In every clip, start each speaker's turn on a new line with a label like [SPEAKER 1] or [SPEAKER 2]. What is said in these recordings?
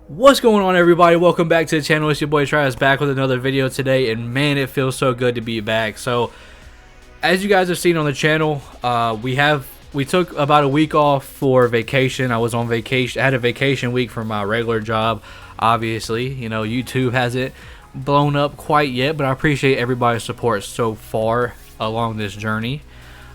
[SPEAKER 1] What's going on, everybody? Welcome back to the channel. It's your boy Travis back with another video today, and man, it feels so good to be back. So as you guys have seen on the channel, we took about a week off for vacation. I was on vacation. I had a vacation week from my regular job. Obviously, you know, YouTube hasn't blown up quite yet, but I appreciate everybody's support so far along this journey.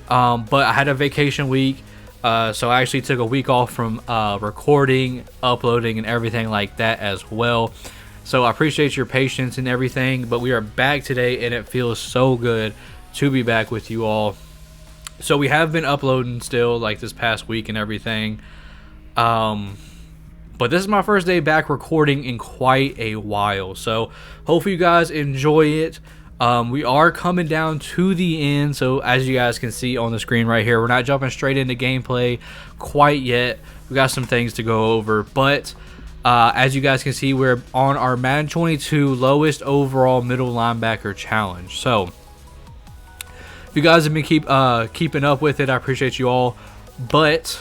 [SPEAKER 1] But I had a vacation week. So I actually took a week off from recording, uploading, and everything like that as well. So I appreciate your patience and everything, but we are back today, and it feels so good to be back with you all. So we have been uploading still, like this past week and everything. But this is my first day back recording in quite a while. So hopefully you guys enjoy it. We are coming down to the end, so as you guys can see on the screen right here, we're not jumping straight into gameplay quite yet. We got some things to go over, but as you guys can see, we're on our Madden 22 lowest overall middle linebacker challenge. So if you guys have been keeping up with it, I appreciate you all. But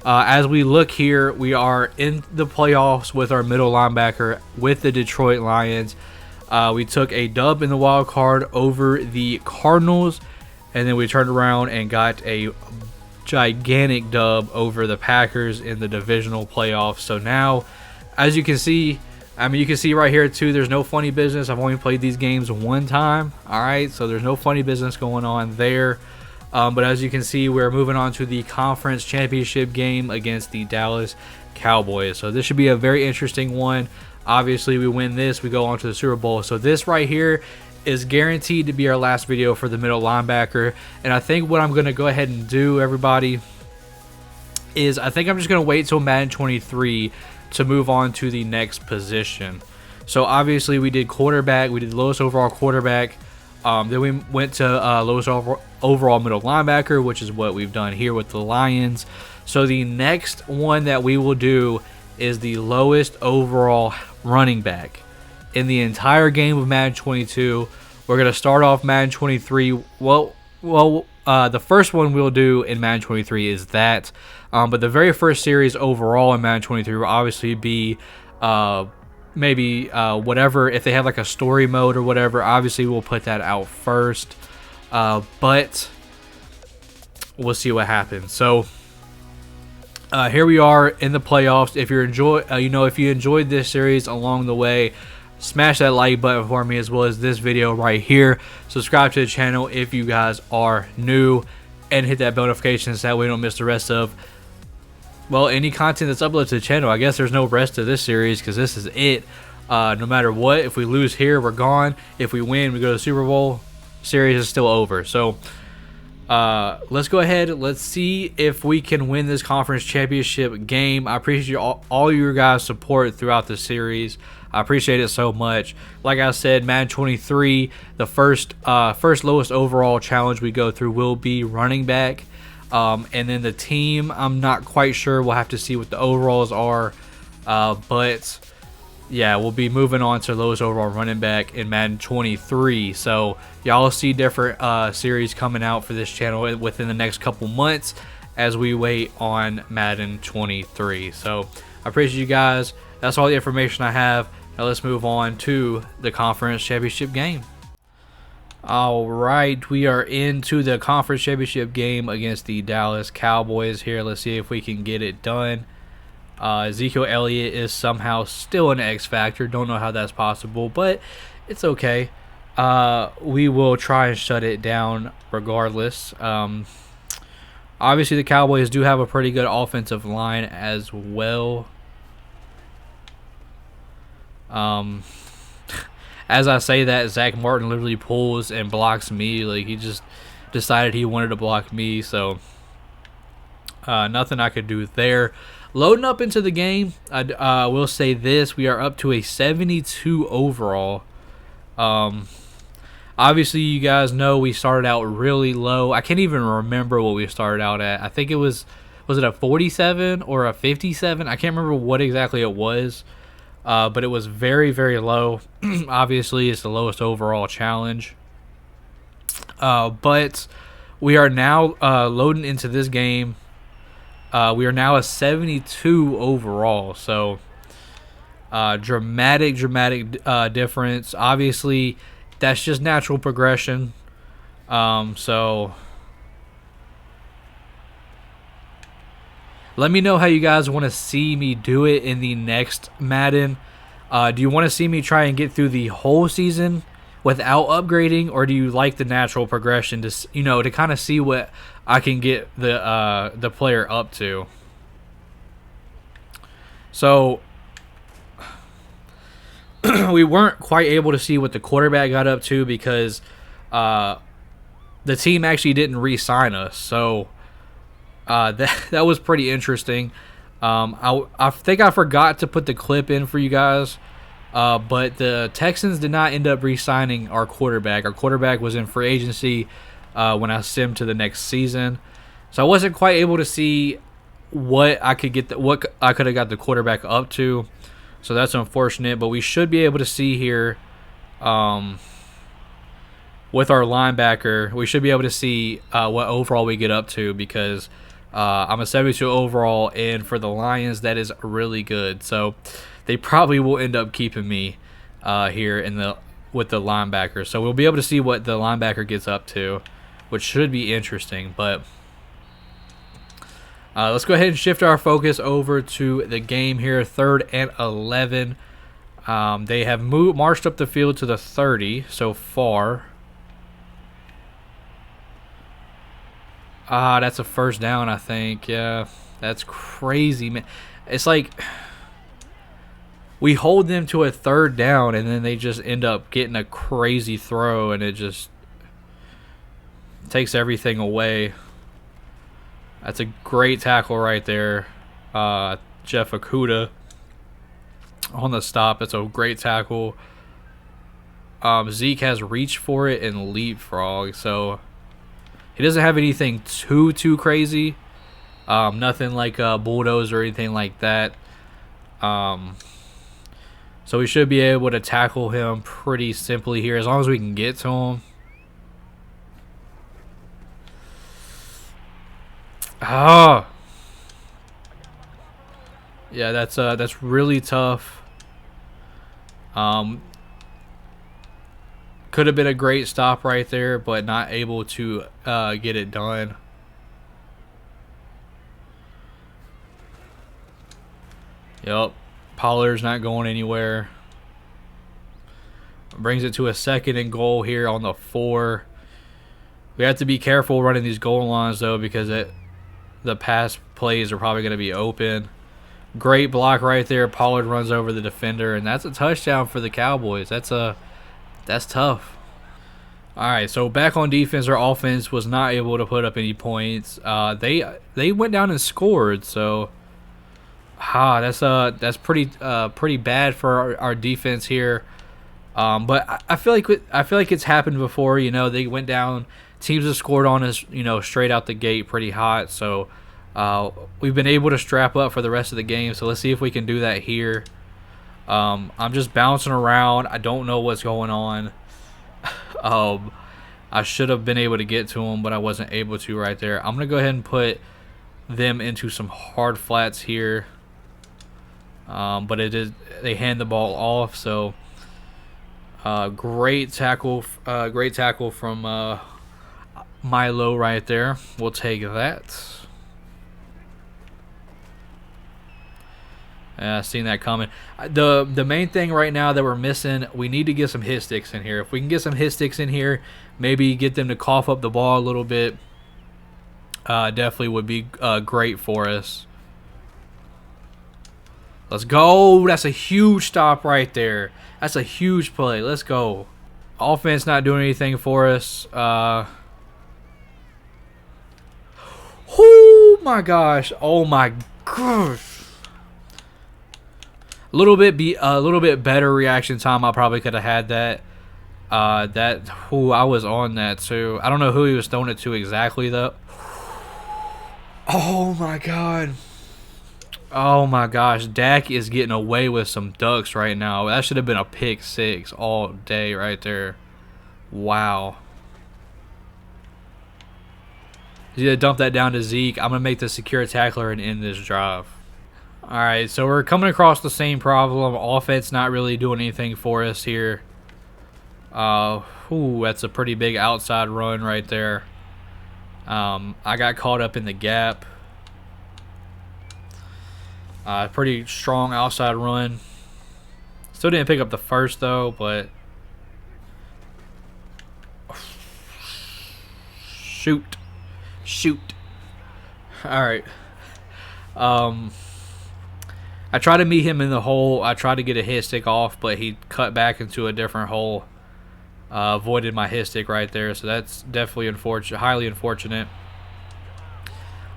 [SPEAKER 1] as we look here, we are in the playoffs with our middle linebacker with the Detroit Lions. We took a dub in the wild card over the Cardinals, and then we turned around and got a gigantic dub over the Packers in the divisional playoffs. So now, as you can see, I mean, you can see right here too, there's no funny business. I've only played these games one time, all right? So there's no funny business going on there. But as you can see, we're moving on to the conference championship game against the Dallas Cowboys. So this should be a very interesting one. Obviously, we win this, we go on to the Super Bowl. So this right here is guaranteed to be our last video for the middle linebacker. And I think what I'm going to go ahead and do, everybody, is I think I'm just going to wait till Madden 23 to move on to the next position. So obviously, we did quarterback. We did lowest overall quarterback. Then we went to lowest overall middle linebacker, which is what we've done here with the Lions. So the next one that we will do is the lowest overall running back in the entire game of Madden 22. We're going to start off Madden 23. The first one we'll do in Madden 23 is that. But the very first series overall in Madden 23 will obviously be maybe whatever. If they have like a story mode or whatever, obviously we'll put that out first. But we'll see what happens. So here we are in the playoffs. If you enjoyed this series along the way, smash that like button for me, as well as this video right here. Subscribe to the channel if you guys are new, and hit that bell notification so that way you don't miss the rest of, well, any content that's uploaded to the channel. I guess there's no rest of this series because this is it. No matter what, if we lose here, we're gone. If we win, we go to the Super Bowl. Series is still over. So let's go ahead. Let's see if we can win this conference championship game. I appreciate all your guys' support throughout the series. I appreciate it so much. Like I said, Madden 23, the first lowest overall challenge we go through will be running back. And then the team, I'm not quite sure. We'll have to see what the overalls are. But yeah, we'll be moving on to lowest overall running back in Madden 23. So y'all see different series coming out for this channel within the next couple months as we wait on Madden 23. So I appreciate you guys. That's all the information I have. Now let's move on to the conference championship game. All right, we are into the conference championship game against the Dallas Cowboys here. Let's see if we can get it done. Ezekiel Elliott is somehow still an X factor. Don't know how that's possible, but it's okay. We will try and shut it down regardless. Obviously, the Cowboys do have a pretty good offensive line as well. As I say that, Zach Martin literally pulls and blocks me. Like, he just decided he wanted to block me, so nothing I could do there. Loading up into the game, I will say this. We are up to a 72 overall. Obviously, you guys know we started out really low. I can't even remember what we started out at. I think it was it a 47 or a 57? I can't remember what exactly it was. But it was very, very low. Obviously, it's the lowest overall challenge. But we are now loading into this game. We are now a 72 overall. So Dramatic difference. Obviously, that's just natural progression. So let me know how you guys want to see me do it in the next Madden. Do you want to see me try and get through the whole season without upgrading, or do you like the natural progression to, you know, to kind of see what I can get the player up to? So we weren't quite able to see what the quarterback got up to because the team actually didn't re-sign us. So that was pretty interesting. I think I forgot to put the clip in for you guys, but the Texans did not end up re-signing our quarterback. Our quarterback was in free agency when I simmed to the next season, so I wasn't quite able to see what I could get, what I could have got the quarterback up to. So that's unfortunate, but we should be able to see here with our linebacker, we should be able to see what overall we get up to, because I'm a 72 overall, and for the Lions, that is really good. So they probably will end up keeping me here with the linebacker. So we'll be able to see what the linebacker gets up to, which should be interesting. But let's go ahead and shift our focus over to the game here. 3rd and 11. They have marched up the field to the 30 so far. That's a first down, I think. Yeah, that's crazy, man. It's like we hold them to a 3rd down, and then they just end up getting a crazy throw, and it just takes everything away. That's a great tackle right there. Jeff Okudah on the stop. That's a great tackle. Zeke has reached for it and leapfrog, so he doesn't have anything too crazy. Nothing like a bulldozer or anything like that. So we should be able to tackle him pretty simply here, as long as we can get to him. Oh, yeah, that's really tough. Could have been a great stop right there, but not able to get it done. Yep, Pollard's not going anywhere. Brings it to a 2nd and goal here on the 4. We have to be careful running these goal lines, though, because the pass plays are probably going to be open. Great block right there. Pollard runs over the defender, and that's a touchdown for the Cowboys. That's tough. All right, so back on defense, our offense was not able to put up any points. They went down and scored, so that's pretty bad for our defense here. But I feel like it's happened before. You know, they went down. Teams have scored on us, you know, straight out the gate pretty hot. So we've been able to strap up for the rest of the game. So let's see if we can do that here. I'm just bouncing around. I don't know what's going on. I should have been able to get to him, but I wasn't able to right there. I'm going to go ahead and put them into some hard flats here. But they hand the ball off. So great tackle from Milo right there. We'll take that. Seen that coming. The main thing right now that we're missing, we need to get some hit sticks in here. If we can get some hit sticks in here, maybe get them to cough up the ball a little bit, definitely would be great for us. Let's go. That's a huge stop right there. That's a huge play. Let's go. Offense not doing anything for us. Oh my gosh. Oh my gosh. A little bit better reaction time. I probably could have had that. I was on that too. I don't know who he was throwing it to exactly though. Oh my god. Oh my gosh. Dak is getting away with some ducks right now. That should have been a pick 6 all day right there. Wow. He's gonna dump that down to Zeke. I'm gonna make the secure tackler and end this drive. Alright, so we're coming across the same problem. Offense not really doing anything for us here. Ooh, that's a pretty big outside run right there. I got caught up in the gap. Pretty strong outside run. Still didn't pick up the first though, but shoot. All right. I tried to meet him in the hole. I tried to get a hit stick off, but he cut back into a different hole. Avoided my hit stick right there, so that's definitely unfortunate, highly unfortunate.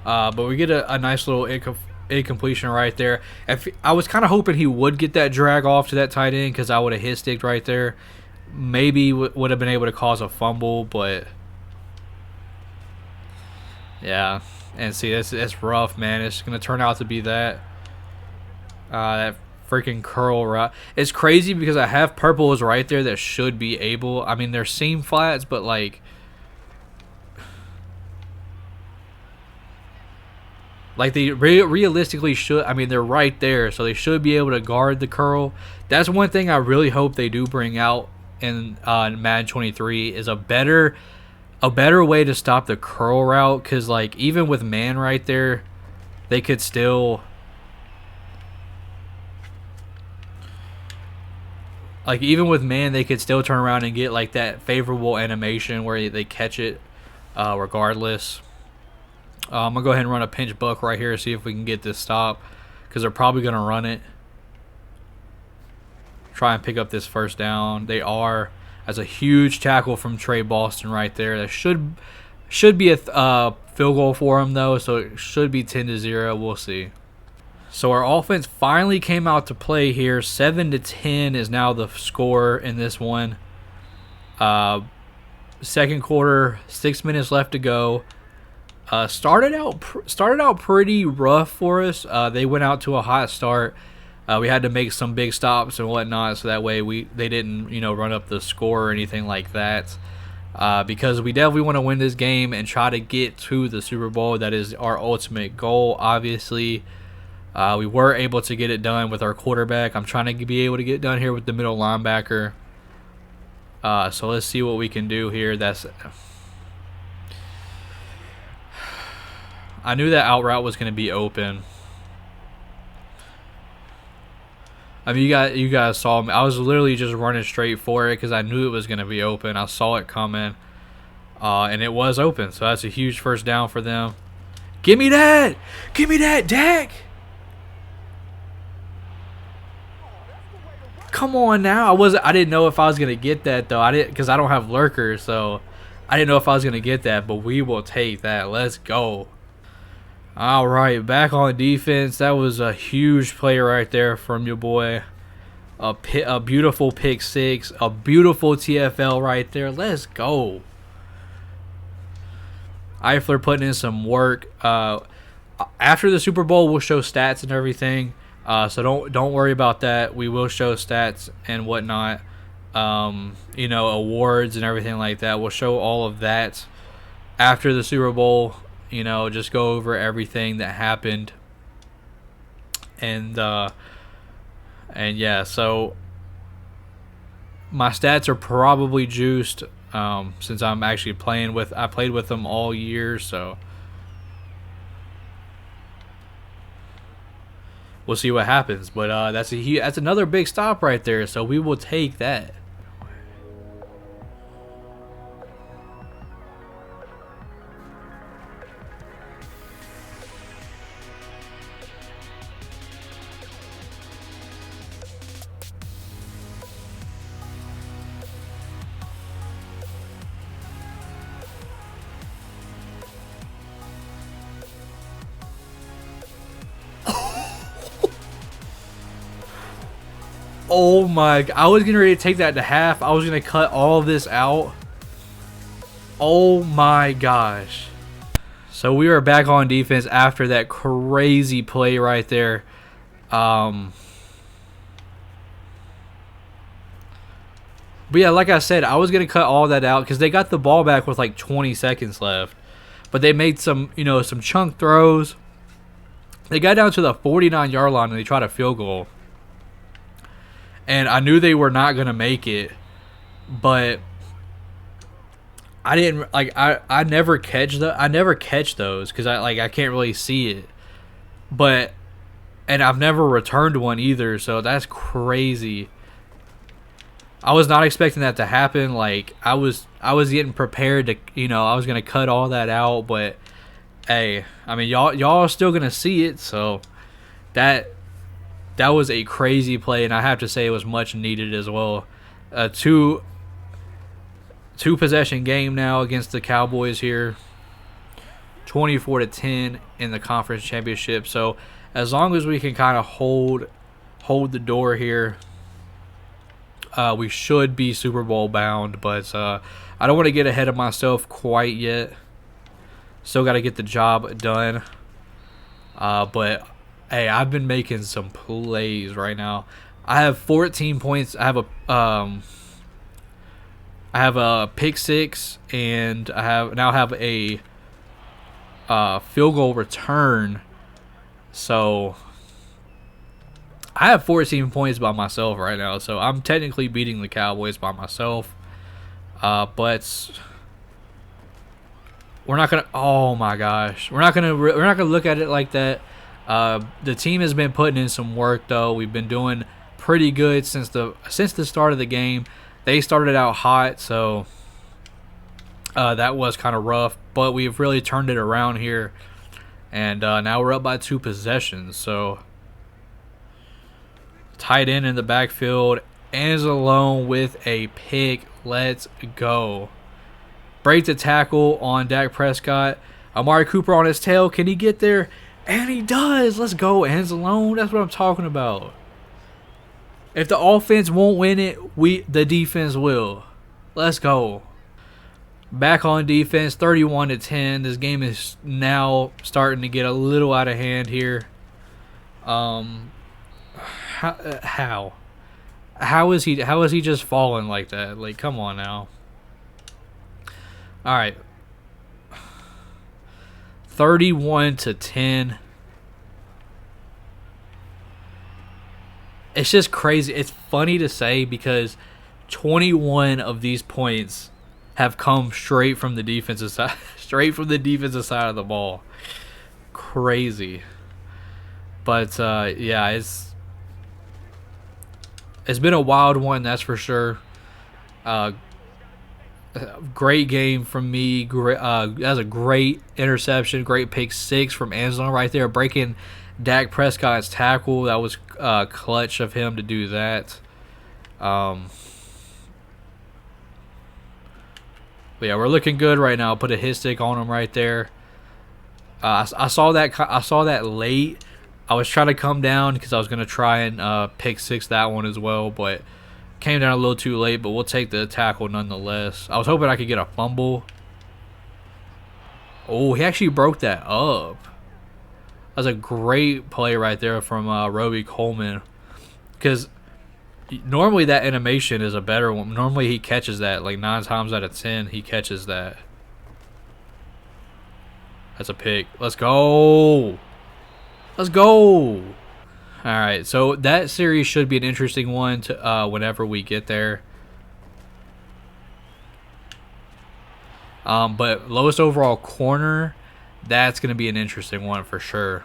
[SPEAKER 1] But we get a nice little incompletion right there. I was kind of hoping he would get that drag off to that tight end because I would have hit sticked right there. Maybe would have been able to cause a fumble, but yeah. And see, that's rough, man. It's gonna turn out to be that. That freaking curl route. It's crazy because I have purples right there that should be able. I mean, they're seam flats, but like they realistically should. I mean, they're right there, so they should be able to guard the curl. That's one thing I really hope they do bring out in Madden 23 is a better way to stop the curl route. Because like even with man right there, they could still. Like, even with man, they could still turn around and get, like, that favorable animation where they catch it regardless. I'm going to go ahead and run a pinch buck right here to see if we can get this stop. Because they're probably going to run it. Try and pick up this first down. They are. That's a huge tackle from Trey Boston right there. That should be a field goal for him, though. So it should be 10-0. We'll see. So our offense finally came out to play here. 7-10 is now the score in this one. Second quarter, 6 minutes left to go. Started out pretty rough for us. They went out to a hot start. We had to make some big stops and whatnot, so that way they didn't run up the score or anything like that. Because we definitely want to win this game and try to get to the Super Bowl. That is our ultimate goal, obviously. We were able to get it done with our quarterback. I'm trying to be able to get it done here with the middle linebacker. So let's see what we can do here. I knew that out route was going to be open. I mean, you guys saw me. I was literally just running straight for it because I knew it was going to be open. I saw it coming, and it was open. So that's a huge first down for them. Give me that! Give me that, Dak! Come on now. I didn't know if I was gonna get that though. Because I don't have lurkers, so I didn't know if I was gonna get that. But we will take that. Let's go. All right, back on defense. That was a huge play right there from your boy. A beautiful pick six. A beautiful TFL right there. Let's go. Eifler putting in some work. After the Super Bowl, we'll show stats and everything. So don't worry about that. We will show stats and whatnot, awards and everything like that. We'll show all of that after the Super Bowl. Just go over everything that happened, and yeah. So my stats are probably juiced since I'm actually I played with them all year, so. We'll see what happens, but that's another big stop right there, so we will take that. Oh my, I was getting ready to take that to half. I was going to cut all of this out. Oh my gosh. So we are back on defense after that crazy play right there. But yeah, like I said, I was going to cut all that out because they got the ball back with like 20 seconds left. But they made some, some chunk throws. They got down to the 49-yard line and they tried a field goal. And I knew they were not going to make it, but I didn't like I never catch those cuz I can't really see it. But and I've never returned one either, so that's crazy. I was not expecting that to happen. Like I was getting prepared to, I was going to cut all that out, but hey, I mean y'all are still going to see it, so that was a crazy play, and I have to say it was much needed as well. Two possession game now against the Cowboys here. 24-10 in the conference championship. So as long as we can kind of hold the door here, we should be Super Bowl bound. But I don't want to get ahead of myself quite yet. Still got to get the job done. But hey, I've been making some plays right now. I have 14 points. I have a pick six, and I have a field goal return. So I have 14 points by myself right now. So I'm technically beating the Cowboys by myself. But we're not gonna. Oh my gosh, we're not gonna look at it like that. The team has been putting in some work though. We've been doing pretty good since the start of the game. They started out hot, so that was kind of rough. But we've really turned it around here, and now we're up by 2 possessions. So tight end in the backfield, ends alone with a pick. Let's go. Break the tackle on Dak Prescott. Amari Cooper on his tail. Can he get there? And he does. Let's go. Ends alone. That's what I'm talking about. If the offense won't win it, the defense will. Let's go. Back on defense, 31-10. This game is now starting to get a little out of hand here. How is he just falling like that? Like, come on now. All right. 31-10. It's just crazy. It's funny to say because 21 of these points have come straight from the defensive side, of the ball. Crazy. But yeah, it's been a wild one, that's for sure. Great game from me. That was a great interception, great pick six from Anzalone right there, breaking Dak Prescott's tackle. That was clutch of him to do that. But yeah, we're looking good right now. Put a hit stick on him right there. I saw that late. I was trying to come down because I was gonna try and pick six that one as well, but came down a little too late. But we'll take the tackle nonetheless. I was hoping I could get a fumble. Oh, he actually broke that up. That was a great play right there from Roby Coleman, because normally that animation is a better one. Normally he catches that, like 9 times out of 10 he catches that. That's a pick. Let's go. Let's go. Alright, so that series should be an interesting one to whenever we get there. But lowest overall corner, that's going to be an interesting one for sure.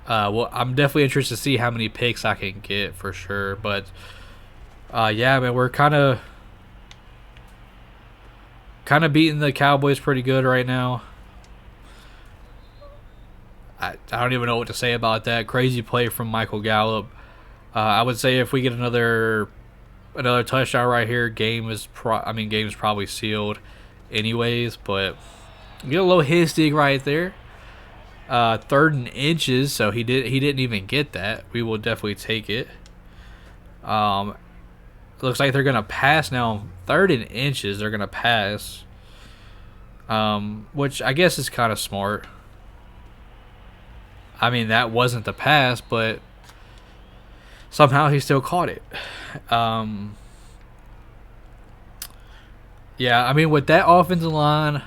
[SPEAKER 1] Well, I'm definitely interested to see how many picks I can get for sure. But yeah, man, we're kind of beating the Cowboys pretty good right now. I don't even know what to say about that. Crazy play from Michael Gallup. I would say if we get another touchdown right here, game's probably sealed anyways. But get a little hit stick right there. 3rd and inches, so he didn't even get that. We will definitely take it. Looks like they're gonna pass now. 3rd and inches, they're gonna pass. Which I guess is kind of smart. I mean, that wasn't the pass, but somehow he still caught it. Yeah, I mean, with that offensive line,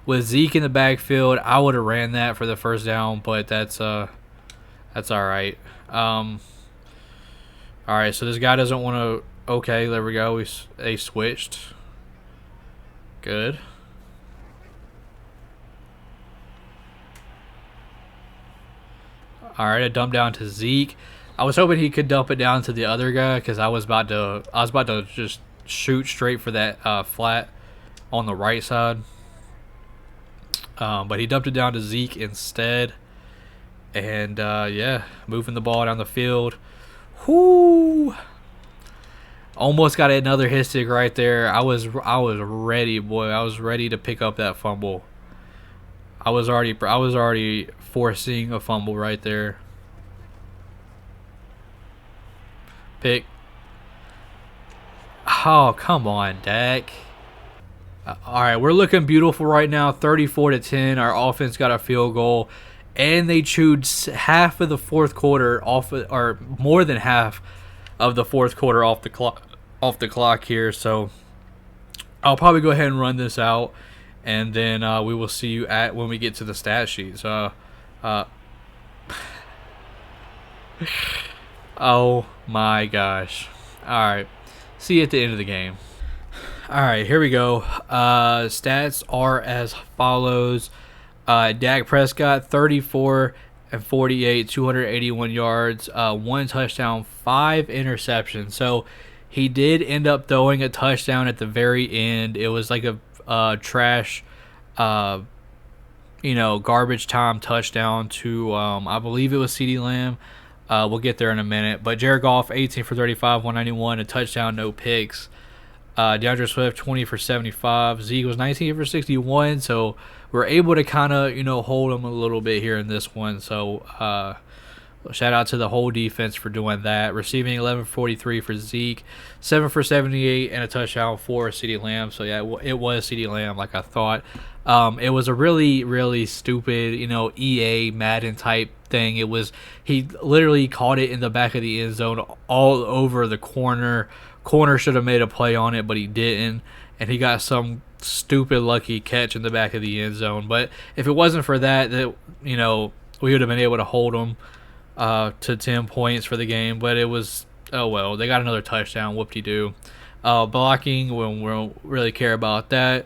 [SPEAKER 1] With Zeke in the backfield, I would have ran that for the first down, but that's all right. All right, so this guy doesn't want to. Okay, there we go. They switched. Good. All right, I dumped down to Zeke. I was hoping he could dump it down to the other guy because I was about to just shoot straight for that flat on the right side. But he dumped it down to Zeke instead. And yeah, moving the ball down the field. Whoo! Almost got another hit stick right there. I was ready, boy. I was ready to pick up that fumble. I was already foreseeing a fumble right there. Pick. Oh, come on, Dak. All right, we're looking beautiful right now. 34-10. Our offense got a field goal, and they chewed half of the fourth quarter off, or more than half of the fourth quarter off the clock here. So I'll probably go ahead and run this out, and then we will see you when we get to the stat sheets. Oh my gosh. All right, see you at the end of the game. All right, here we go. Stats are as follows. Dak Prescott, 34 and 48, 281 yards, 1 touchdown, 5 interceptions. So he did end up throwing a touchdown at the very end. It was like a trash, garbage time touchdown to, I believe it was CeeDee Lamb. We'll get there in a minute. But Jared Goff, 18 for 35, 191, a touchdown, no picks. DeAndre Swift, 20 for 75. Zeke was 19 for 61. So we're able to kind of, hold him a little bit here in this one. So shout out to the whole defense for doing that. Receiving 11 for 43 for Zeke, 7 for 78, and a touchdown for CeeDee Lamb. So, yeah, it was CeeDee Lamb like I thought. It was a really, really stupid, EA Madden type thing. He literally caught it in the back of the end zone all over the corner. Corner should have made a play on it, but he didn't. And he got some stupid lucky catch in the back of the end zone. But if it wasn't for that, we would have been able to hold him to 10 points for the game. But it was, oh well, they got another touchdown. Whoop-de-doo. Blocking, we don't really care about that.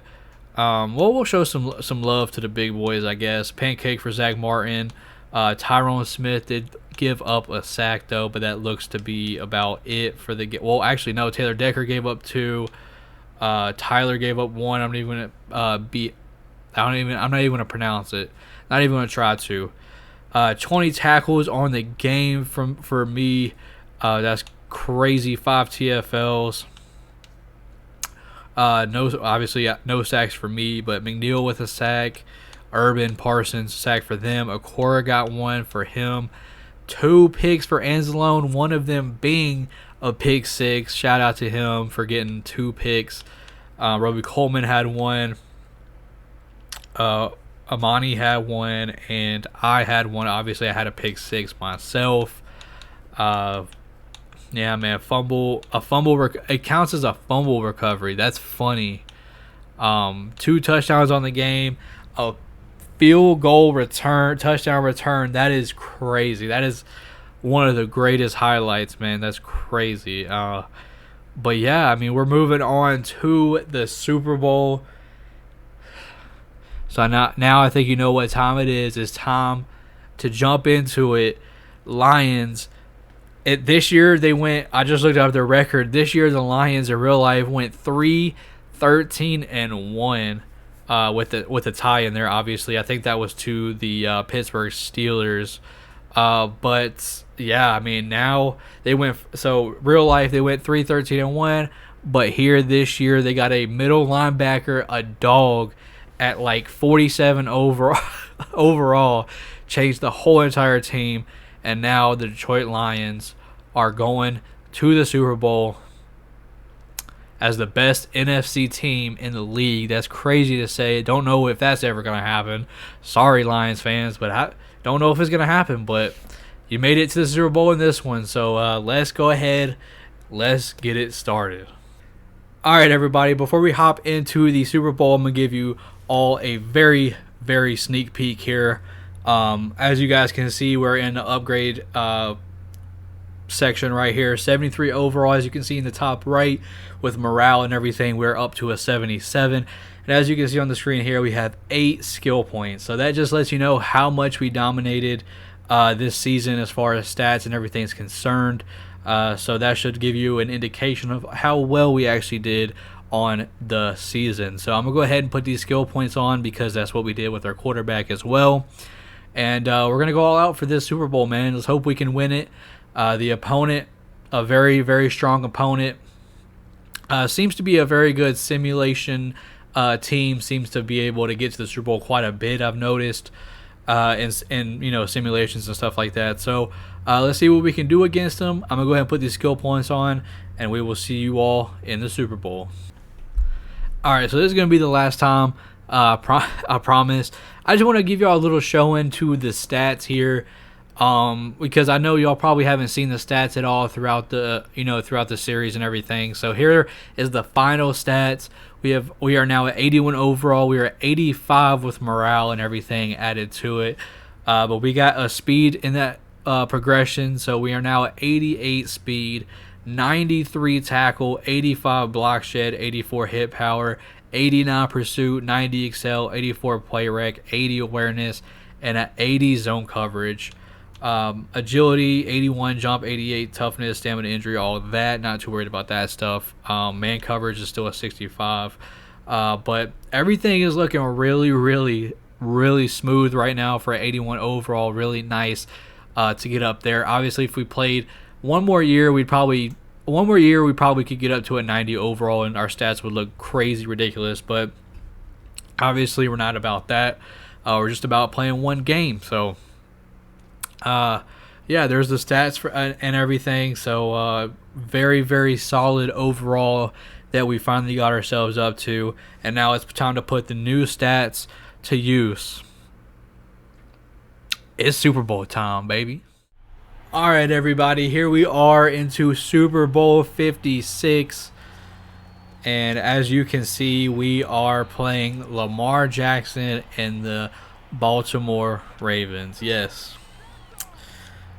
[SPEAKER 1] We'll show some love to the big boys, I guess. Pancake for Zach Martin. Tyrone Smith did give up a sack though, but that looks to be about it for the game. Well, actually no. Taylor Decker gave up 2. Tyler gave up 1. I'm not even gonna pronounce it. Not even gonna try to. 20 tackles on the game for me. That's crazy. 5 TFLs. No sacks for me, but McNeil with a sack. Urban Parsons sack for them. Okora got 1 for him. 2 picks for Anzalone, one of them being a pick 6. Shout out to him for getting 2 picks. Roby Coleman had 1. Amani had 1, and I had 1. Obviously, I had a pick 6 myself. Yeah, man, it counts as a fumble recovery. That's funny. 2 touchdowns on the game. A field goal return, touchdown return. That is crazy. That is one of the greatest highlights, man. That's crazy. But yeah, I mean, we're moving on to the Super Bowl. So now I think you know what time it is. It's time to jump into it. Lions. This year they went. I just looked up their record. This year the Lions in real life went 3-13-1. With a tie in there, obviously. I think that was to the Pittsburgh Steelers. But yeah, I mean, now they went. So real life they went 3-13-1. But here this year they got a middle linebacker, a dog, at like 47 overall, changed the whole entire team, and now the Detroit Lions are going to the Super Bowl as the best NFC team in the league. That's crazy to say. Don't know if that's ever going to happen. Sorry, Lions fans, but I don't know if it's going to happen. But you made it to the Super Bowl in this one, so let's go ahead. Let's get it started. All right, everybody, before we hop into the Super Bowl, I'm going to give you all a very, very sneak peek here. As you guys can see, we're in the upgrade section right here. 73 overall, as you can see in the top right, with morale and everything, we're up to a 77. And as you can see on the screen here, we have 8 skill points. So that just lets you know how much we dominated this season as far as stats and everything is concerned. So that should give you an indication of how well we actually did on the season. So I'm going to go ahead and put these skill points on because that's what we did with our quarterback as well. And we're going to go all out for this Super Bowl, man. Let's hope we can win it. The opponent, a very, very strong opponent, seems to be a very good simulation team, seems to be able to get to the Super Bowl quite a bit, I've noticed, in you know, simulations and stuff like that. So let's see what we can do against them. I'm going to go ahead and put these skill points on, and we will see you all in the Super Bowl. Alright, so this is going to be the last time, I promise. I just want to give y'all a little showing to the stats here. Because I know y'all probably haven't seen the stats at all throughout the throughout the series and everything. So here is the final stats. We are now at 81 overall. We are at 85 with morale and everything added to it. But we got a speed in that progression, so we are now at 88 speed, 93 tackle, 85 block shed, 84 hit power, 89 pursuit, 90 excel, 84 play rec, 80 awareness, and at 80 zone coverage. Agility, 81 jump, 88 toughness, stamina, injury, all of that. Not too worried about that stuff. Man coverage is still a 65. But everything is looking really, really, really smooth right now for 81 overall. Really nice to get up there. Obviously, if we played one more year, we probably could get up to a 90 overall, and our stats would look crazy ridiculous. But obviously, we're not about that. We're just about playing one game. So. Yeah, there's the stats for and everything. So very, very solid overall that we finally got ourselves up to, and now it's time to put the new stats to use. It's Super Bowl time, baby. All right, everybody, here we are into Super Bowl 56, and as you can see, we are playing Lamar Jackson and the Baltimore Ravens. Yes.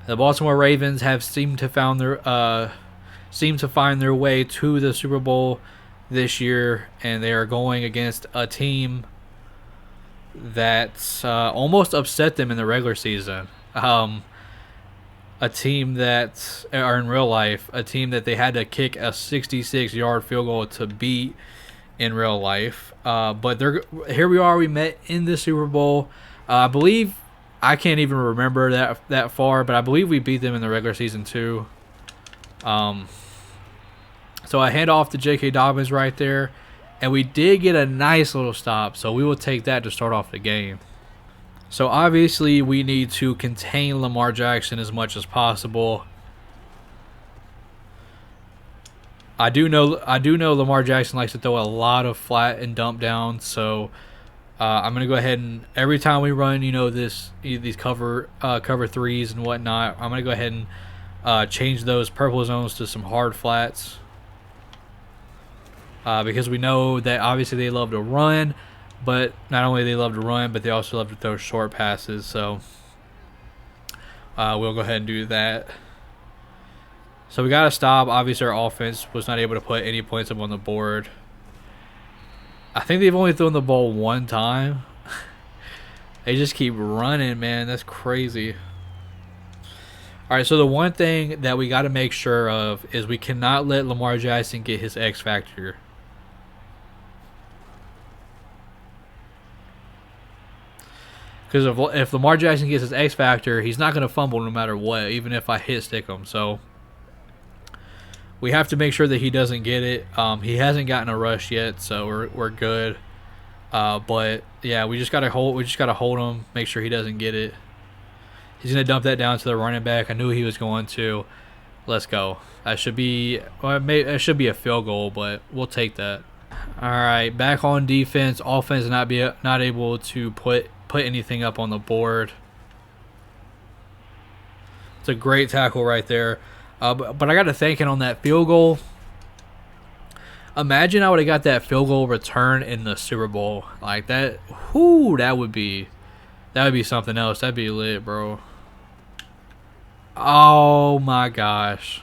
[SPEAKER 1] The Baltimore Ravens have seemed to find their way to the Super Bowl this year, and they are going against a team that almost upset them in the regular season. A team that are in real life, a team that they had to kick a 66-yard field goal to beat in real life. But here we are. We met in the Super Bowl. I believe. I can't even remember that far, but I believe we beat them in the regular season too. So I hand off to J.K. Dobbins right there, and we did get a nice little stop, so we will take that to start off the game. So obviously we need to contain Lamar Jackson as much as possible. I do know Lamar Jackson likes to throw a lot of flat and dump downs, so I'm gonna go ahead and every time we run, these cover threes and whatnot, I'm gonna go ahead and change those purple zones to some hard flats, because we know that obviously they love to run, but not only they love to run, but they also love to throw short passes. So we'll go ahead and do that. So we gotta stop. Obviously, our offense was not able to put any points up on the board. I think they've only thrown the ball one time. They just keep running, man. That's crazy. All right, so the one thing that we got to make sure of is we cannot let Lamar Jackson get his X factor. Because if Lamar Jackson gets his X factor, he's not going to fumble no matter what, even if I hit stick him. So we have to make sure that he doesn't get it. He hasn't gotten a rush yet, so we're good. But yeah, we just gotta hold him, make sure he doesn't get it. He's gonna dump that down to the running back. I knew he was going to. Let's go. That should be a field goal, but we'll take that. All right, back on defense. Offense not able to put anything up on the board. It's a great tackle right there. But I got to thinking on that field goal. Imagine I would have got that field goal return in the Super Bowl like that. Whoo, that would be something else. That'd be lit, bro. Oh my gosh.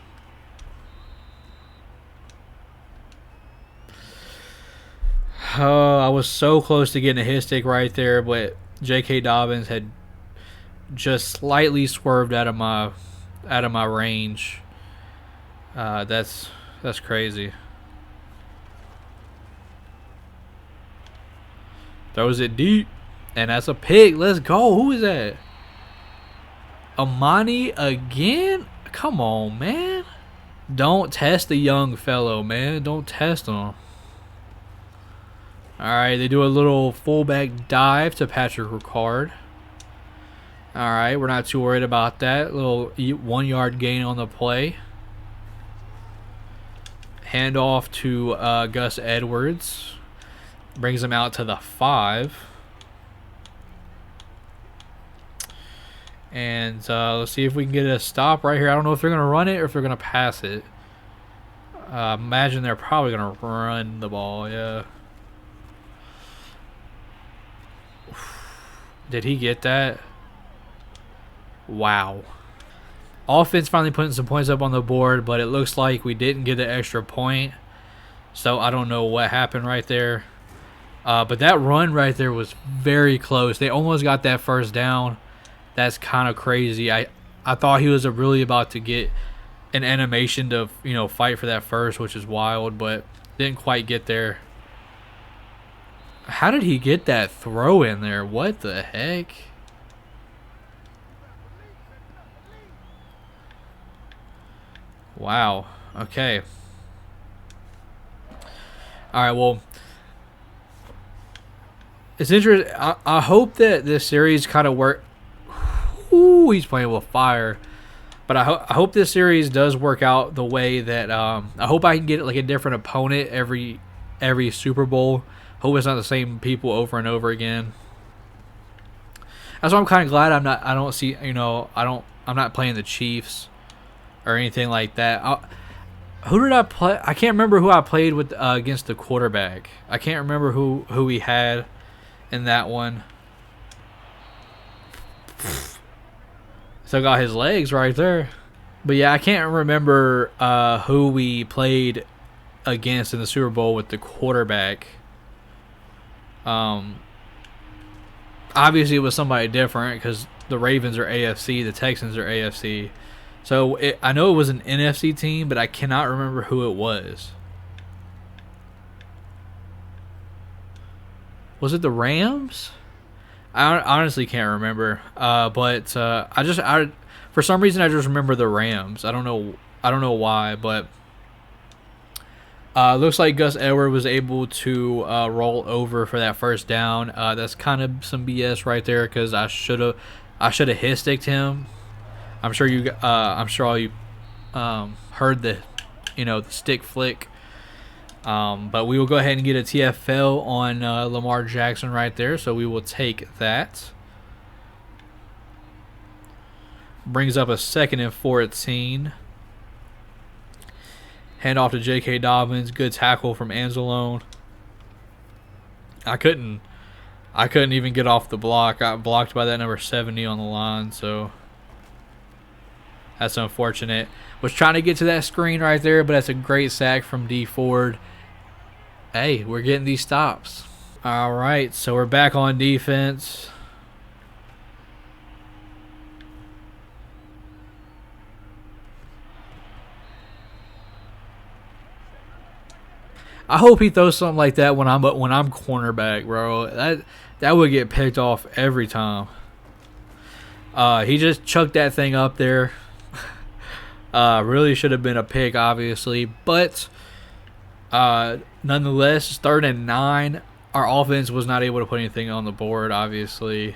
[SPEAKER 1] Oh, I was so close to getting a hit stick right there, but J.K. Dobbins had just slightly swerved out of my range. That's crazy. Throws it deep, and that's a pick. Let's go. Who is that? Amani again? Come on, man. Don't test the young fellow, man. Don't test him. Alright, they do a little fullback dive to Patrick Ricard. Alright, we're not too worried about that. Little 1 yard gain on the play. Handoff to Gus Edwards. Brings him out to the 5. And let's see if we can get a stop right here. I don't know if they're going to run it or if they're going to pass it. Imagine they're probably going to run the ball, yeah. Did he get that? Wow. Offense finally putting some points up on the board, but it looks like we didn't get the extra point. So I don't know what happened right there. But that run right there was very close. They almost got that first down. That's kind of crazy. I thought he was really about to get an animation to, you know, fight for that first, which is wild, but didn't quite get there. How did he get that throw in there? What the heck? Wow. Okay. All right, well, it's interesting. I hope that this series kind of work. Ooh, he's playing with fire. But I hope this series does work out the way that I hope I can get like a different opponent every Super Bowl. Hope it's not the same people over and over again. That's why I'm kind of glad I'm not playing the Chiefs or anything like that. Who did I play? I can't remember who I played with against the quarterback. I can't remember who he had in that one. Still got his legs right there. But yeah, I can't remember who we played against in the Super Bowl with the quarterback. Obviously it was somebody different because the Ravens are AFC, the Texans are AFC. So I know it was an NFC team, but I cannot remember who it was. Was it the Rams? I honestly can't remember. But for some reason I just remember the Rams. I don't know why, but looks like Gus Edwards was able to roll over for that first down. That's kind of some BS right there because I should have hit sticked him. I'm sure all you heard the stick flick. But we will go ahead and get a TFL on Lamar Jackson right there, so we will take that. Brings up a 2nd and 14. Hand off to J.K. Dobbins. Good tackle from Anzalone. I couldn't even get off the block. Got blocked by that number 70 on the line, so that's unfortunate. Was trying to get to that screen right there, but that's a great sack from D Ford. Hey, we're getting these stops. All right, so we're back on defense. I hope he throws something like that when I'm cornerback, bro. That would get picked off every time. He just chucked that thing up there. Really should have been a pick, obviously, but nonetheless, 3rd and 9. Our offense was not able to put anything on the board, obviously.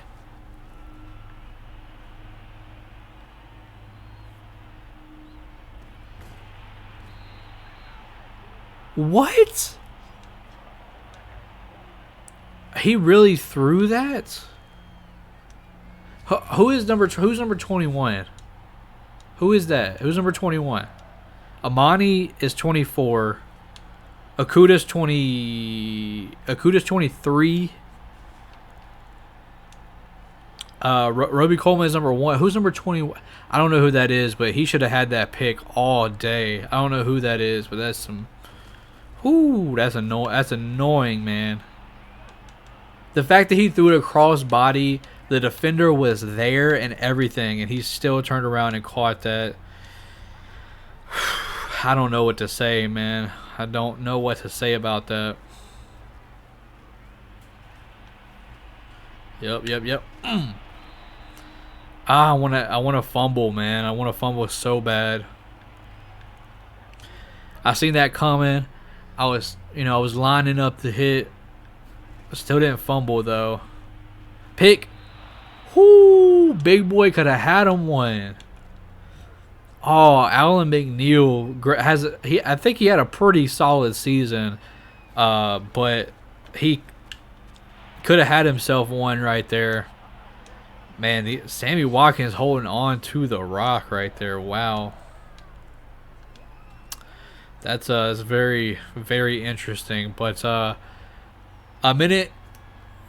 [SPEAKER 1] What? He really threw that? Who's number 21? Who is that? Who's number 21? Amani is 24. Akuda's 20. Akuda's 23. Roby Coleman is number 1. Who's number 20? I don't know who that is, but he should have had that pick all day. I don't know who that is, but that's some. Ooh, that's annoying. That's annoying, man. The fact that he threw it across body, the defender was there and everything, and he still turned around and caught that. I don't know what to say, man. I don't know what to say about that. Yep. I wanna fumble, man. I wanna fumble so bad. I seen that coming. I was lining up to hit. Still didn't fumble though. Pick. Whoo! Big boy could have had him one. Oh, Alan McNeil I think he had a pretty solid season, but he could have had himself one right there. Man, Sammy Watkins holding on to the rock right there. Wow. That's very, very interesting. But a minute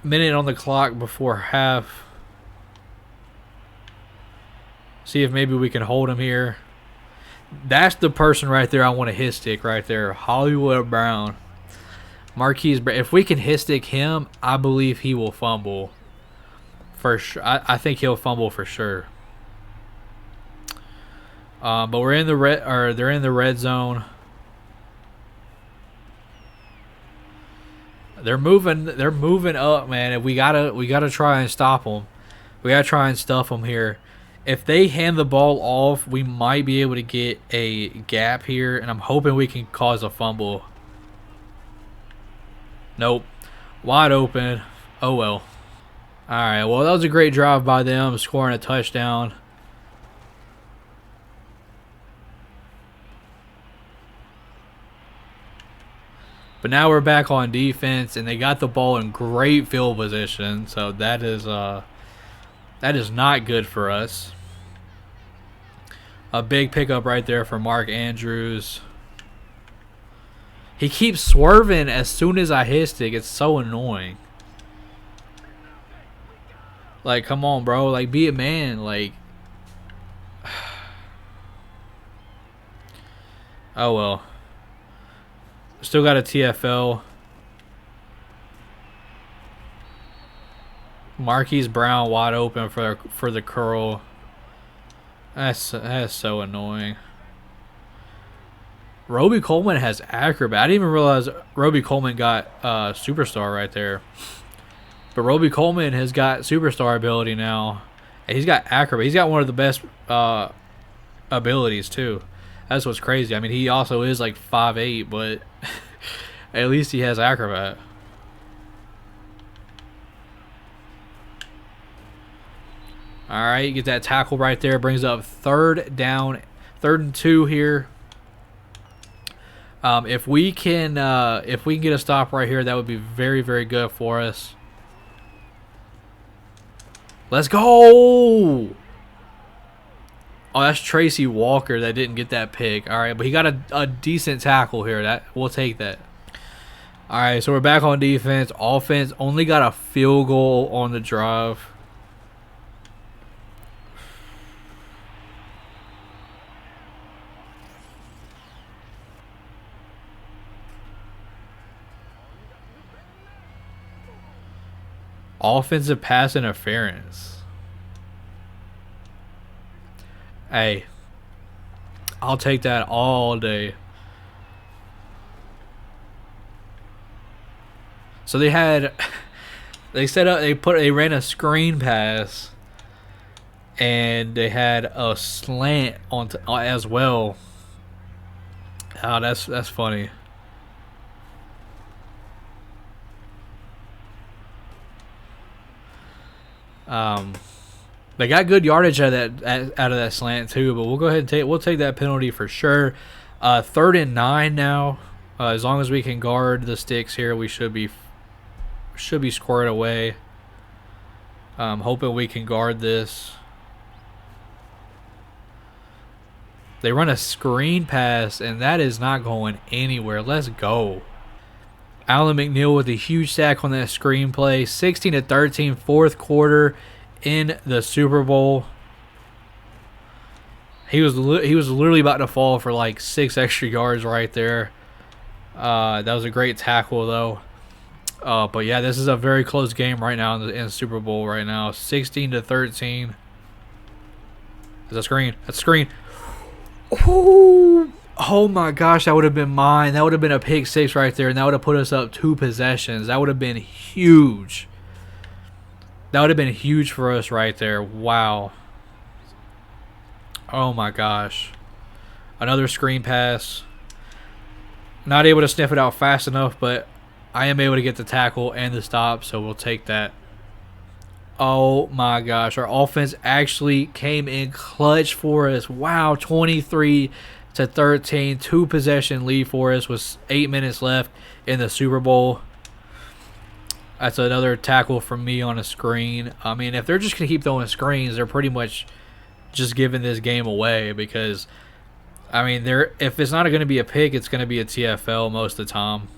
[SPEAKER 1] on the clock before half. See if maybe we can hold him here. That's the person right there I want to hit stick right there. Hollywood Brown. Marquise Brown. If we can hit stick him, I believe he will fumble. For sure. I think he'll fumble for sure. But we're in the they're in the red zone. They're moving up, man. And we gotta try and stop them. We gotta try and stuff them here. If they hand the ball off, we might be able to get a gap here, and I'm hoping we can cause a fumble. Nope. Wide open. Oh well. Alright, well that was a great drive by them, scoring a touchdown. But now we're back on defense, and they got the ball in great field position, so that is not good for us. A big pickup right there for Mark Andrews. He keeps swerving as soon as I hit stick. It's so annoying. Like, come on, bro. Like, be a man. Like, oh well. Still got a TFL. Marquise Brown wide open for the curl. That's so annoying. Roby Coleman has acrobat. I didn't even realize Roby Coleman got superstar right there. But Roby Coleman has got superstar ability now. And he's got acrobat. He's got one of the best abilities too. That's what's crazy. I mean, he also is like 5'8", but at least he has acrobat. Alright, get that tackle right there. Brings up third and 2 here. If we can get a stop right here, that would be very, very good for us. Let's go! Oh, that's Tracy Walker that didn't get that pick. All right, but he got a decent tackle here. We'll take that. All right, so we're back on defense. Offense only got a field goal on the drive. Offensive pass interference. Hey, I'll take that all day. So they ran a screen pass, and they had a slant on as well. Oh, that's funny. They got good yardage out of that slant too, but we'll go ahead and we'll take that penalty for sure. 3rd and 9 now. As long as we can guard the sticks here, we should be squared away. Hoping we can guard this. They run a screen pass, and that is not going anywhere. Let's go. Allen McNeil with a huge sack on that screenplay. 16-13, fourth quarter in the Super Bowl. He was literally about to fall for like 6 extra yards right there. That was a great tackle though. But yeah, this is a very close game right now in the Super Bowl right now. 16-13. That's a screen. That's a screen. Ooh. Oh my gosh, that would have been mine. That would have been a pick 6 right there, and that would have put us up 2 possessions. That would have been huge. That would have been huge for us right there. Wow. Oh my gosh. Another screen pass. Not able to sniff it out fast enough, but I am able to get the tackle and the stop, so we'll take that. Oh my gosh, our offense actually came in clutch for us. Wow, 23-13, 2 possession lead for us with 8 minutes left in the Super Bowl. That's another tackle from me on a screen. I mean, if they're just going to keep throwing screens, they're pretty much just giving this game away because, I mean, if it's not going to be a pick, it's going to be a TFL most of the time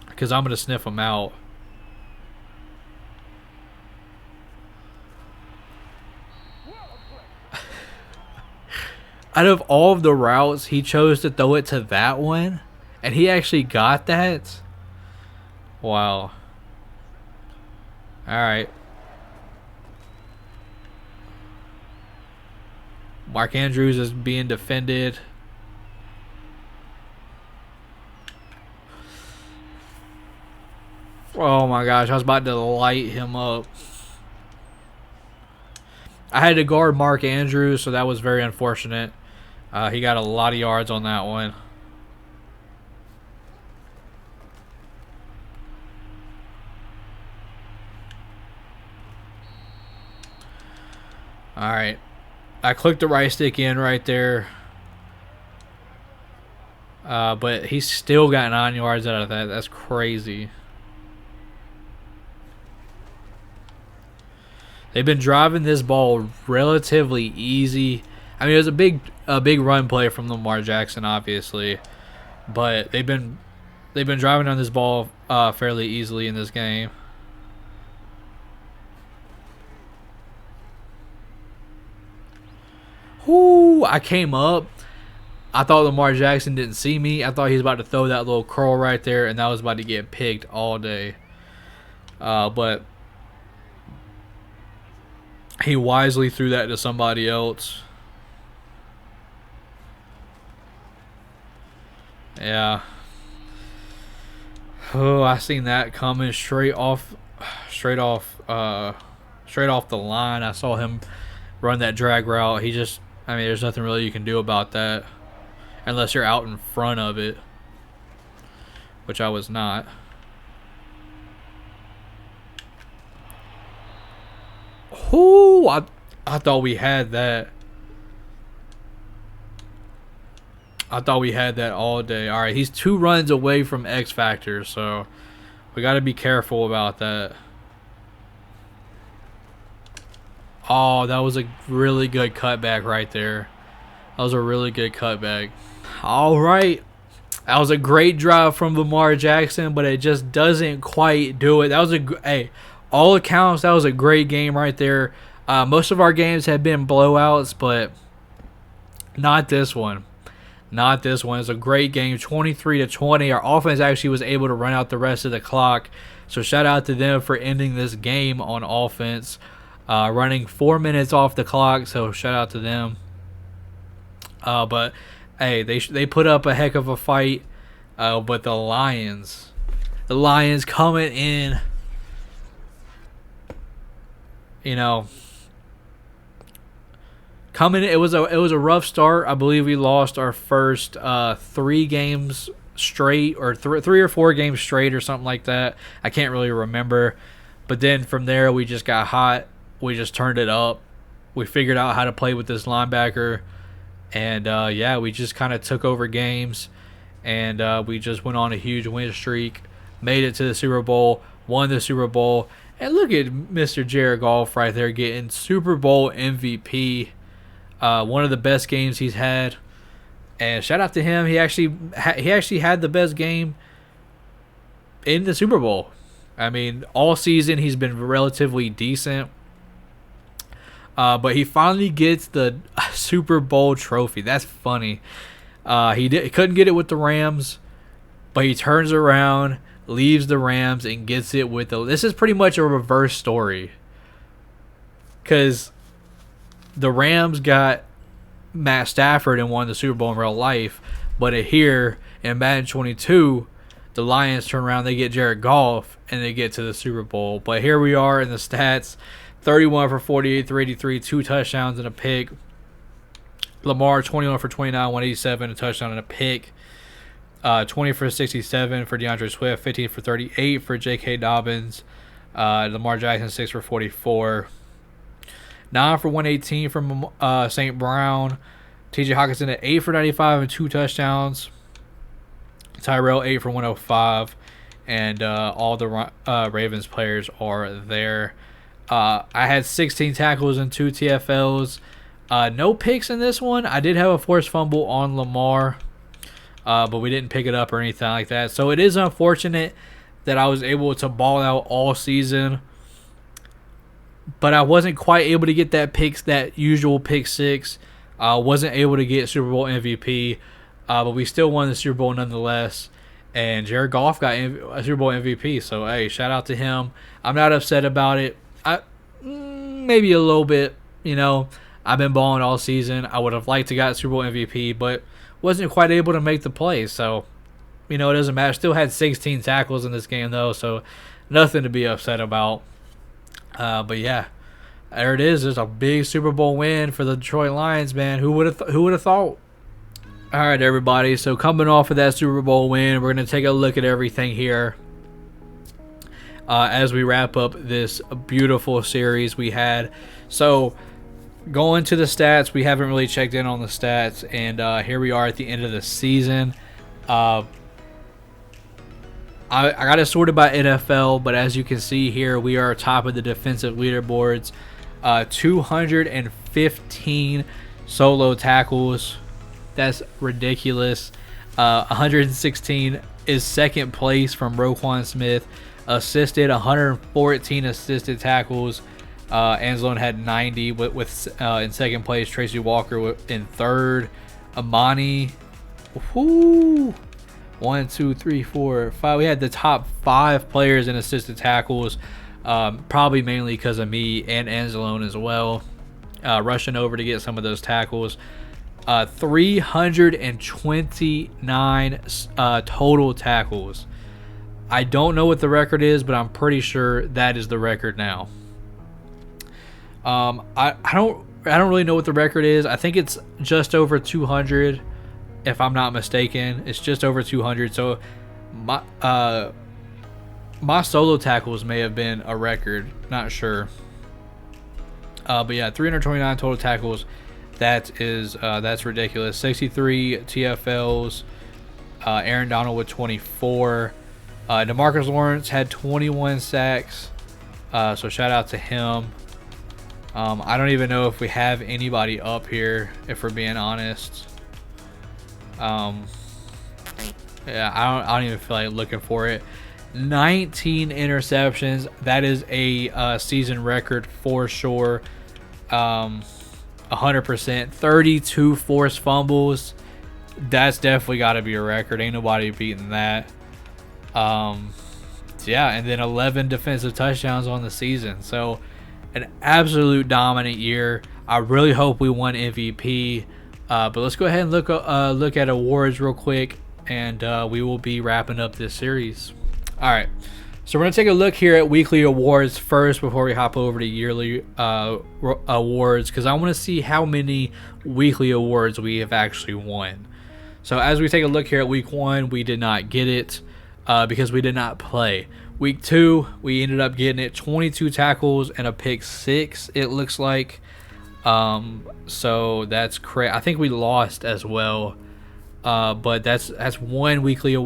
[SPEAKER 1] because I'm going to sniff them out. Out of all of the routes, he chose to throw it to that one, and he actually got that. Wow. All right. Mark Andrews is being defended. Oh my gosh, I was about to light him up. I had to guard Mark Andrews, so that was very unfortunate. He got a lot of yards on that one. All right. I clicked the right stick in right there. But he still got 9 yards out of that. That's crazy. They've been driving this ball relatively easy. I mean, it was a big run play from Lamar Jackson, obviously, but they've been driving on this ball fairly easily in this game. Whoo! I came up. I thought Lamar Jackson didn't see me. I thought he was about to throw that little curl right there, and that was about to get picked all day. But he wisely threw that to somebody else. Yeah. Oh, I seen that coming straight off the line. I saw him run that drag route. I mean, there's nothing really you can do about that unless you're out in front of it, which I was not. Ooh, I thought we had that. I thought we had that all day. All right, he's 2 runs away from X Factor, so we got to be careful about that. Oh, that was a really good cutback right there. That was a really good cutback. All right. That was a great drive from Lamar Jackson, but it just doesn't quite do it. That was all accounts, that was a great game right there. Most of our games have been blowouts, but not this one. Not this one. It's a great game, 23-20. Our offense actually was able to run out the rest of the clock. So shout out to them for ending this game on offense. Running 4 minutes off the clock, so shout out to them. But hey, they put up a heck of a fight. But the Lions coming in, you know, it was a rough start. I believe we lost our first 3 games straight, or 3 or 4 games straight, or something like that. I can't really remember. But then from there, we just got hot. We just turned it up. We figured out how to play with this linebacker, and yeah, we just kind of took over games, and we just went on a huge win streak. Made it to the Super Bowl, won the Super Bowl, and look at Mr. Jared Goff right there getting Super Bowl MVP. One of the best games he's had, and shout out to him. He actually had the best game in the Super Bowl. I mean, all season he's been relatively decent. But he finally gets the Super Bowl trophy. That's funny. He couldn't get it with the Rams, but he turns around, leaves the Rams, and gets it with the... This is pretty much a reverse story. Because the Rams got Matt Stafford and won the Super Bowl in real life. But here in Madden 22, the Lions turn around, they get Jared Goff, and they get to the Super Bowl. But here we are in the stats. 31 for 48, 383, 2 touchdowns and a pick. Lamar, 21 for 29, 187, a touchdown and a pick. 20 for 67 for DeAndre Swift, 15 for 38 for J.K. Dobbins. Lamar Jackson, 6 for 44. 9 for 118 from St. Brown. T.J. Hawkinson at 8 for 95 and 2 touchdowns. Tyrell, 8 for 105. And all the Ravens players are there. I had 16 tackles and 2 TFLs. No picks in this one. I did have a forced fumble on Lamar, but we didn't pick it up or anything like that. So it is unfortunate that I was able to ball out all season, but I wasn't quite able to get that usual pick 6. Wasn't able to get Super Bowl MVP, but we still won the Super Bowl nonetheless. And Jared Goff got a Super Bowl MVP. So hey, shout out to him. I'm not upset about it. Maybe a little bit, I've been balling all season. I would have liked to got Super Bowl MVP, but wasn't quite able to make the play. So, it doesn't matter. Still had 16 tackles in this game, though, so nothing to be upset about. But yeah, there it is. There's a big Super Bowl win for the Detroit Lions, man. Who would have thought? All right, everybody. So coming off of that Super Bowl win, we're going to take a look at everything here. As we wrap up this beautiful series we had. So going to the stats, we haven't really checked in on the stats, and here we are at the end of the season. I got it sorted by NFL, but as you can see here, we are top of the defensive leaderboards. 215 solo tackles. That's ridiculous. 116 is second place from Roquan Smith. Assisted, 114 assisted tackles. Anzalone had 90 with in second place. Tracy Walker in third. Amani, 1, 2, 3, 4, 5. We had the top 5 players in assisted tackles. Probably mainly because of me and Anzalone as well. Rushing over to get some of those tackles. 329 total tackles. I don't know what the record is, but I'm pretty sure that is the record now. I don't really know what the record is. I think it's just over 200, if I'm not mistaken. It's just over 200. So my solo tackles may have been a record. Not sure. But yeah, 329 total tackles. That's ridiculous. 63 TFLs. Aaron Donald with 24. DeMarcus Lawrence had 21 sacks. So shout out to him. I don't even know if we have anybody up here, if we're being honest. Yeah, I don't even feel like looking for it. 19 interceptions. That is a season record for sure. 100%. 32 forced fumbles. That's definitely got to be a record. Ain't nobody beating that. Yeah, and then 11 defensive touchdowns on the season. So an absolute dominant year. I really hope we won MVP. But let's go ahead and look at awards real quick, and we will be wrapping up this series. All right. So we're going to take a look here at weekly awards first before we hop over to yearly awards, because I want to see how many weekly awards we have actually won. So as we take a look here at week 1, we did not get it because we did not play. Week 2, we ended up getting it, 22 tackles and a pick 6, it looks like. So that's crazy. I think we lost as well. But that's one weekly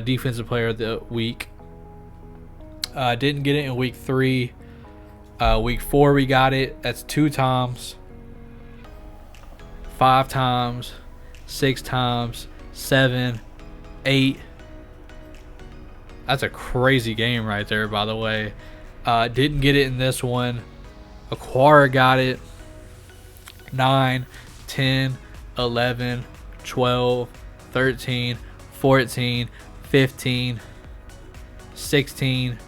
[SPEAKER 1] defensive player of the week. Didn't get it in week 3. Week 4 we got it. That's 2 times, 5 times, 6 times, 7, 8. That's a crazy game right there, by the way. Didn't get it in this one. Aquara got it. 9, 10, 11, 12, 13, 14, 15, 16,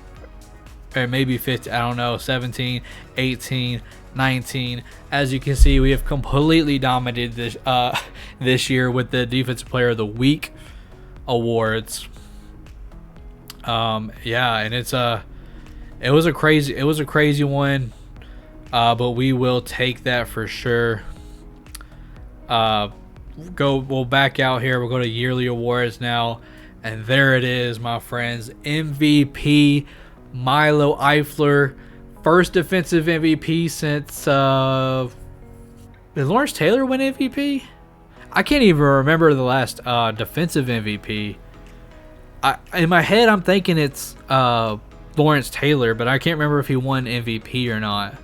[SPEAKER 1] or maybe 15, I don't know, 17, 18, 19. As you can see, we have completely dominated this this year with the Defensive Player of the Week awards. Yeah, and it was a crazy one, but we will take that for sure. We'll back out here. We'll go to yearly awards now, and there it is, my friends. MVP Milo Eifler, first defensive MVP since did Lawrence Taylor win MVP? I can't even remember the last defensive MVP. In my head, I'm thinking it's Lawrence Taylor, but I can't remember if he won MVP or not.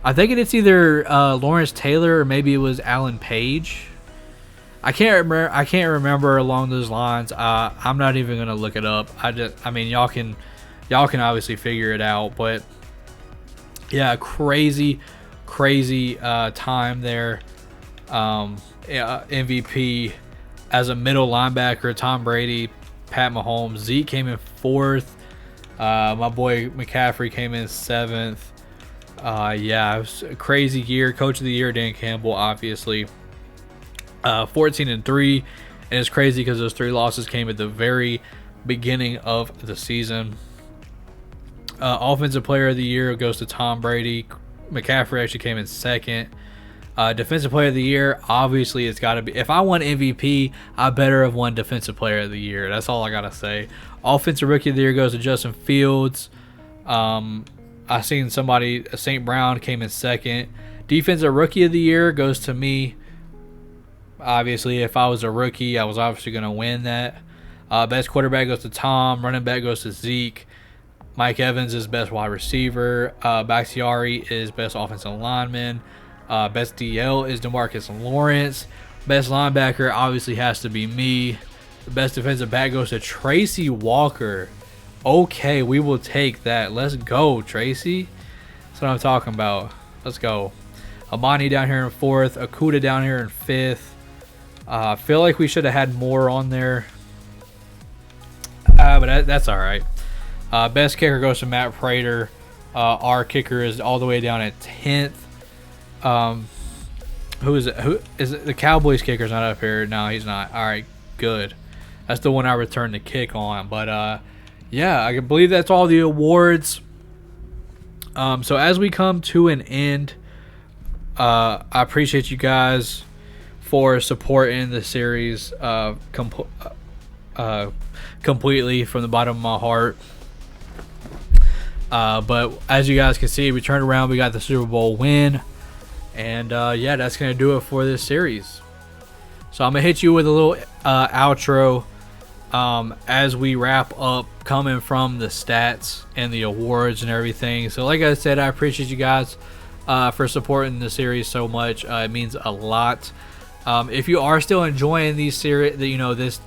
[SPEAKER 1] I think it's either Lawrence Taylor or maybe it was Alan Page. I can't remember along those lines. I'm not even gonna look it up. I mean, y'all can obviously figure it out. But yeah, crazy time there. Yeah, MVP as a middle linebacker. Tom Brady, Pat Mahomes, Zeke came in 4th. My boy McCaffrey came in 7th. Yeah, it was a crazy year. Coach of the year, Dan Campbell, obviously. 14-3, and it's crazy because those 3 losses came at the very beginning of the season. Offensive Player of the Year goes to Tom Brady. McCaffrey actually came in 2nd. Defensive Player of the Year, obviously it's got to be. If I won MVP, I better have won Defensive Player of the Year. That's all I gotta say. Offensive Rookie of the Year goes to Justin Fields. I seen somebody, St. Brown came in 2nd. Defensive Rookie of the Year goes to me. Obviously, if I was a rookie, I was obviously going to win that. Best quarterback goes to Tom. Running back goes to Zeke. Mike Evans is best wide receiver. Bakhtiari is best offensive lineman. Best DL is DeMarcus Lawrence. Best linebacker obviously has to be me. The best defensive back goes to Tracy Walker. Okay, we will take that. Let's go, Tracy. That's what I'm talking about. Let's go. Amani down here in 4th. Okuda down here in 5th. I feel like we should have had more on there. But that's all right. Best kicker goes to Matt Prater. Our kicker is all the way down at 10th. Who is it? Who is it? The Cowboys kicker's not up here. No, he's not. All right, good. That's the one I returned the kick on. But yeah, I can believe that's all the awards. So as we come to an end, I appreciate you guys for supporting the series completely from the bottom of my heart. But as you guys can see, we turned around, we got the Super Bowl win, and yeah, that's gonna do it for this series. So I'm gonna hit you with a little outro as we wrap up, coming from the stats and the awards and everything. So like I said, I appreciate you guys for supporting the series so much. It means a lot. If you are still enjoying these series, this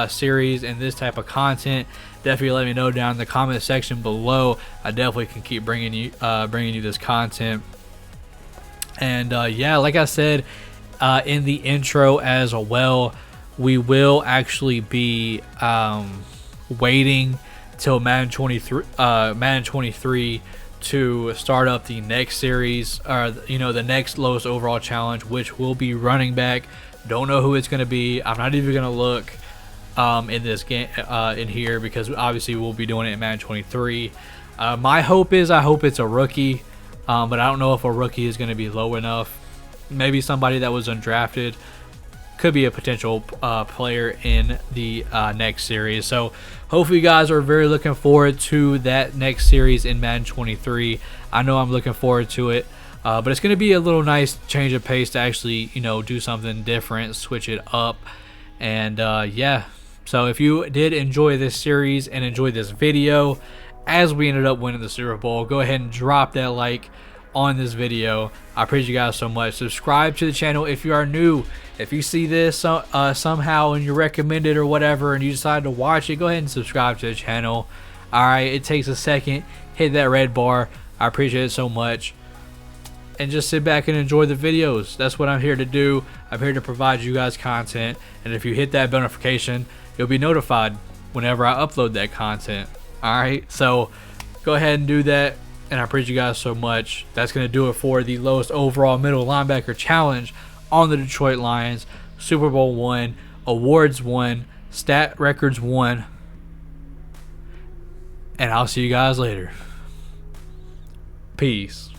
[SPEAKER 1] series and this type of content, definitely let me know down in the comment section below. I definitely can keep bringing you this content. And yeah, like I said in the intro as well, we will actually be waiting till Madden 23 to start up the next series, or the next lowest overall challenge, which will be running back. Don't know who it's going to be. I'm not even going to look in this game in here, because obviously we'll be doing it in Madden 23. My hope is, I hope it's a rookie, but I don't know if a rookie is going to be low enough. Maybe somebody that was undrafted could be a potential player in the next series. So hopefully you guys are very looking forward to that next series in Madden 23. I know I'm looking forward to it, but it's going to be a little nice change of pace to actually do something different, switch it up. And yeah, so if you did enjoy this series and enjoy this video as we ended up winning the Super Bowl, go ahead and drop that like on this video. I appreciate you guys so much. Subscribe to the channel if you are new. If you see this somehow and you recommend it or whatever and you decide to watch it, go ahead and subscribe to the channel. Alright, it takes a second. Hit that red bar. I appreciate it so much. And just sit back and enjoy the videos. That's what I'm here to do. I'm here to provide you guys content. And if you hit that bell notification, you'll be notified whenever I upload that content. Alright, so go ahead and do that. And I appreciate you guys so much. That's going to do it for the lowest overall middle linebacker challenge on the Detroit Lions. Super Bowl 1, awards 1, stat records 1. And I'll see you guys later. Peace.